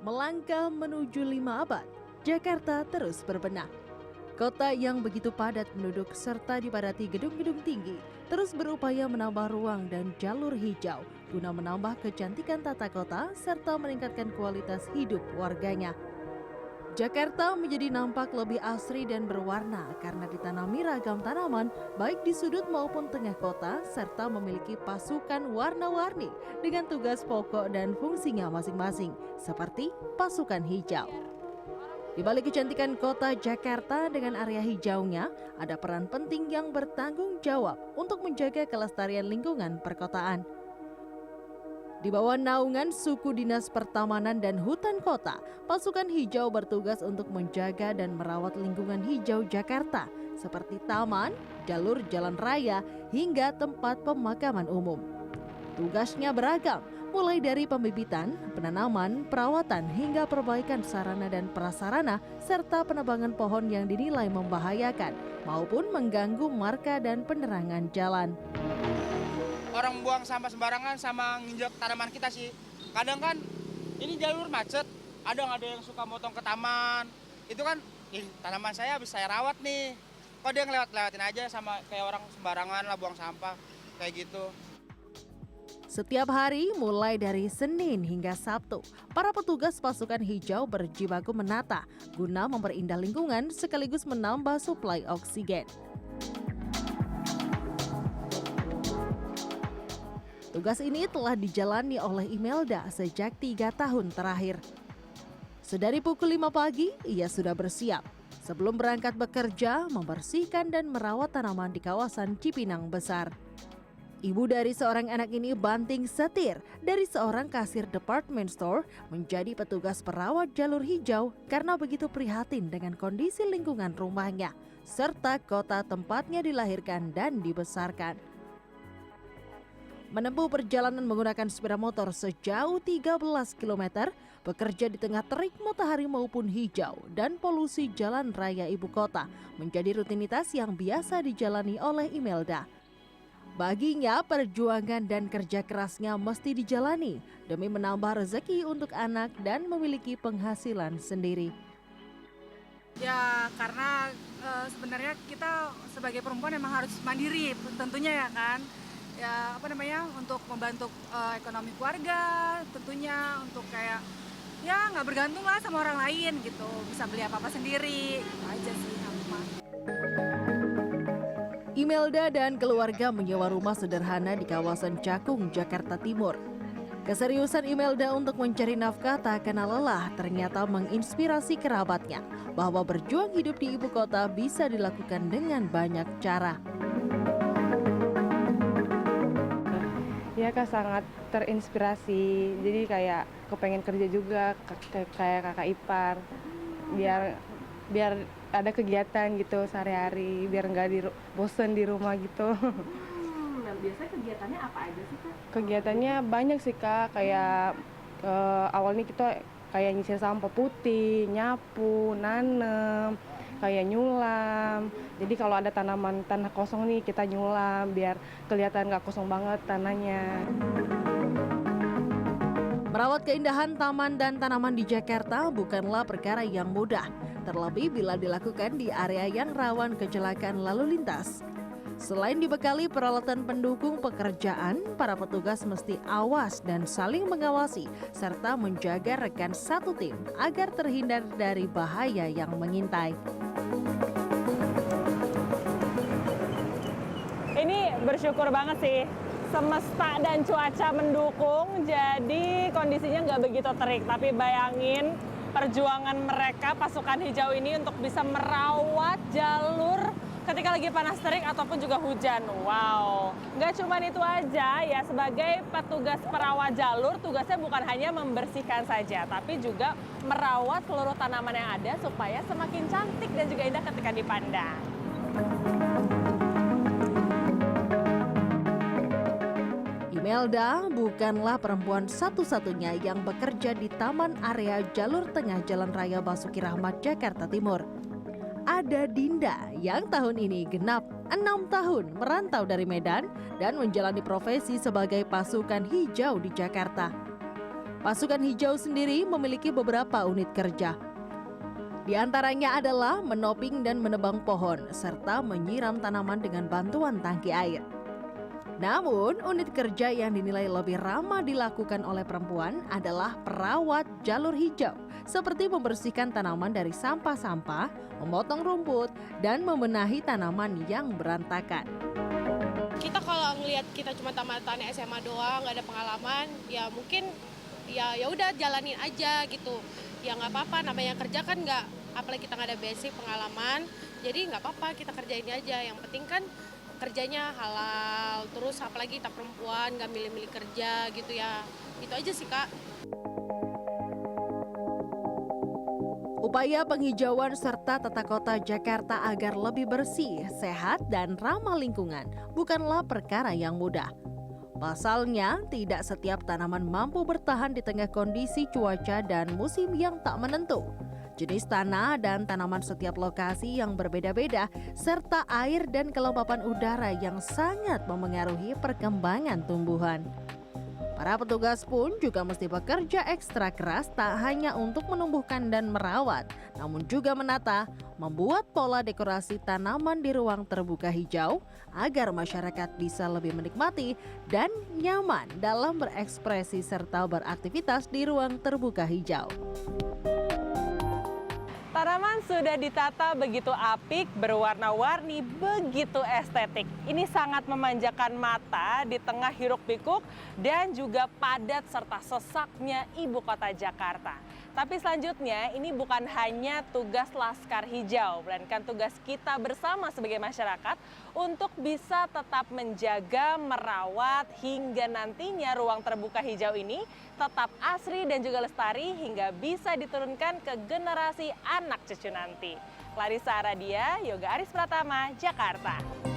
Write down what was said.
Melangkah menuju 5 abad, Jakarta terus berbenah. Kota yang begitu padat penduduk serta dipadati gedung-gedung tinggi terus berupaya menambah ruang dan jalur hijau guna menambah kecantikan tata kota serta meningkatkan kualitas hidup warganya. Jakarta menjadi nampak lebih asri dan berwarna karena ditanami ragam tanaman baik di sudut maupun tengah kota serta memiliki pasukan warna-warni dengan tugas pokok dan fungsinya masing-masing seperti pasukan hijau. Di balik kecantikan kota Jakarta dengan area hijaunya, ada peran penting yang bertanggung jawab untuk menjaga kelestarian lingkungan perkotaan. Di bawah naungan Suku Dinas Pertamanan dan Hutan Kota, pasukan hijau bertugas untuk menjaga dan merawat lingkungan hijau Jakarta, seperti taman, jalur jalan raya, hingga tempat pemakaman umum. Tugasnya beragam, mulai dari pembibitan, penanaman, perawatan, hingga perbaikan sarana dan prasarana, serta penebangan pohon yang dinilai membahayakan, maupun mengganggu marka dan penerangan jalan. Orang buang sampah sembarangan sama nginjak tanaman kita sih. Kadang kan ini jalur macet, ada yang suka motong ke taman. Itu kan, tanaman saya habis saya rawat nih. Kok dia ngelewat-lewatin aja sama kayak orang sembarangan lah buang sampah, kayak gitu. Setiap hari mulai dari Senin hingga Sabtu, para petugas pasukan hijau berjibaku menata guna memperindah lingkungan sekaligus menambah suplai oksigen. Tugas ini telah dijalani oleh Imelda sejak 3 tahun terakhir. Sedari pukul 5 pagi, ia sudah bersiap. Sebelum berangkat bekerja, membersihkan dan merawat tanaman di kawasan Cipinang Besar. Ibu dari seorang anak ini banting setir dari seorang kasir department store menjadi petugas perawat jalur hijau karena begitu prihatin dengan kondisi lingkungan rumahnya, serta kota tempatnya dilahirkan dan dibesarkan. Menempuh perjalanan menggunakan sepeda motor sejauh 13 km, bekerja di tengah terik matahari maupun hijau dan polusi jalan raya ibu kota menjadi rutinitas yang biasa dijalani oleh Imelda. Baginya, perjuangan dan kerja kerasnya mesti dijalani demi menambah rezeki untuk anak dan memiliki penghasilan sendiri. Ya karena sebenarnya kita sebagai perempuan memang harus mandiri tentunya ya kan. Ya untuk membantu ekonomi keluarga, tentunya untuk kayak ya nggak bergantung lah sama orang lain gitu, bisa beli apa-apa sendiri, gitu aja sih aku. Imelda dan keluarga menyewa rumah sederhana di kawasan Cakung, Jakarta Timur. Keseriusan Imelda untuk mencari nafkah tak kenal lelah ternyata menginspirasi kerabatnya bahwa berjuang hidup di ibu kota bisa dilakukan dengan banyak cara. Ya Kak, sangat terinspirasi, jadi kayak kepengen kerja juga kayak kakak ipar, biar ada kegiatan gitu sehari-hari, biar nggak bosen di rumah gitu. Nah, biasanya kegiatannya apa aja sih Kak? Kegiatannya banyak sih Kak, kayak awalnya kita kayak nyisir sampah putih, nyapu, nanem, kayak nyulam. Jadi kalau ada tanah kosong nih kita nyulam biar kelihatan nggak kosong banget tanahnya. Merawat keindahan taman dan tanaman di Jakarta bukanlah perkara yang mudah, terlebih bila dilakukan di area yang rawan kecelakaan lalu lintas. Selain dibekali peralatan pendukung pekerjaan, para petugas mesti awas dan saling mengawasi serta menjaga rekan satu tim agar terhindar dari bahaya yang mengintai. Ini bersyukur banget sih, semesta dan cuaca mendukung, jadi kondisinya nggak begitu terik. Tapi bayangin perjuangan mereka, pasukan hijau ini untuk bisa merawat jalur ketika lagi panas terik ataupun juga hujan. Wow, nggak cuma itu aja ya, sebagai petugas perawat jalur, tugasnya bukan hanya membersihkan saja, tapi juga merawat seluruh tanaman yang ada supaya semakin cantik dan juga indah ketika dipandang. Imelda bukanlah perempuan satu-satunya yang bekerja di taman area jalur tengah Jalan Raya Basuki Rahmat, Jakarta Timur. Ada Dinda yang tahun ini genap 6 tahun merantau dari Medan dan menjalani profesi sebagai pasukan hijau di Jakarta. Pasukan Hijau sendiri memiliki beberapa unit kerja. Di antaranya adalah menoping dan menebang pohon, serta menyiram tanaman dengan bantuan tangki air. Namun, unit kerja yang dinilai lebih ramah dilakukan oleh perempuan adalah perawat jalur hijau, seperti membersihkan tanaman dari sampah-sampah, memotong rumput, dan membenahi tanaman yang berantakan. Kita kalau ngelihat kita cuma tamatan SMA doang, nggak ada pengalaman, ya mungkin ya udah jalanin aja gitu. Ya nggak apa-apa, namanya kerja kan nggak, apalagi kita nggak ada basic pengalaman, jadi nggak apa-apa kita kerjain aja. Yang penting kan kerjanya halal, terus apalagi kita perempuan nggak milih-milih kerja gitu ya. Itu aja sih Kak. Upaya penghijauan serta tata kota Jakarta agar lebih bersih, sehat, dan ramah lingkungan bukanlah perkara yang mudah. Pasalnya, tidak setiap tanaman mampu bertahan di tengah kondisi cuaca dan musim yang tak menentu. Jenis tanah dan tanaman setiap lokasi yang berbeda-beda, serta air dan kelembapan udara yang sangat memengaruhi perkembangan tumbuhan. Para petugas pun juga mesti bekerja ekstra keras tak hanya untuk menumbuhkan dan merawat, namun juga menata, membuat pola dekorasi tanaman di ruang terbuka hijau agar masyarakat bisa lebih menikmati dan nyaman dalam berekspresi serta beraktivitas di ruang terbuka hijau. Tanaman sudah ditata begitu apik, berwarna-warni, begitu estetik. Ini sangat memanjakan mata di tengah hiruk-pikuk dan juga padat serta sesaknya ibu kota Jakarta. Tapi selanjutnya ini bukan hanya tugas Laskar Hijau, melainkan tugas kita bersama sebagai masyarakat untuk bisa tetap menjaga, merawat, hingga nantinya ruang terbuka hijau ini tetap asri dan juga lestari hingga bisa diturunkan ke generasi anak cucu nanti. Clarissa Aradia, Yoga Aris Pratama, Jakarta.